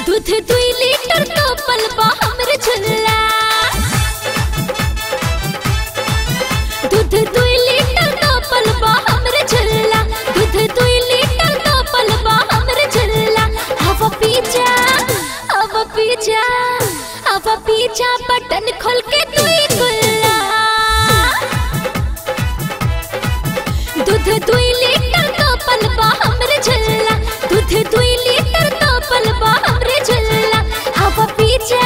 दूध 2 लीटर तो पलबा हमरे झुल्ला। दूध 2 लीटर तो पलबा हमरे झुल्ला। दूध 2 लीटर तो पलबा हमरे झुल्ला। अब पीछा अब पीछा अब पीछा बटन खोल के तू गुल्ला। दूध 2 लीटर तो पलबा हमरे झुल्ला। दूध 2 लीटर तो पलबा हमरे झुल्ला। अब पीछा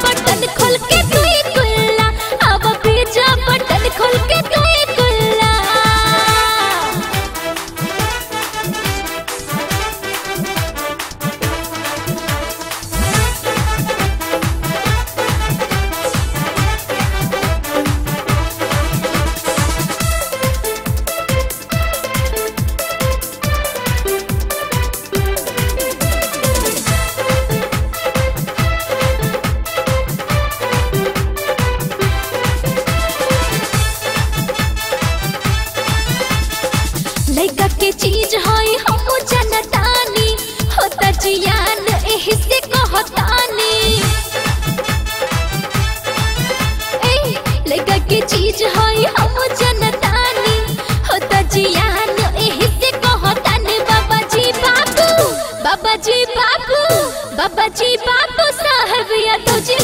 बटन खोल के तू गुल्ला। अब पीछा बटन खोल के तू गुल्ला। लइका के चीज है हम जनतानी होता जियान एही से कहतानी। ए लइका के चीज है हम जनतानी होता जियान एही से कहतानी। बाबाजी बाबू बाबाजी बाबू बाबाजी बाबू साहब या तुझे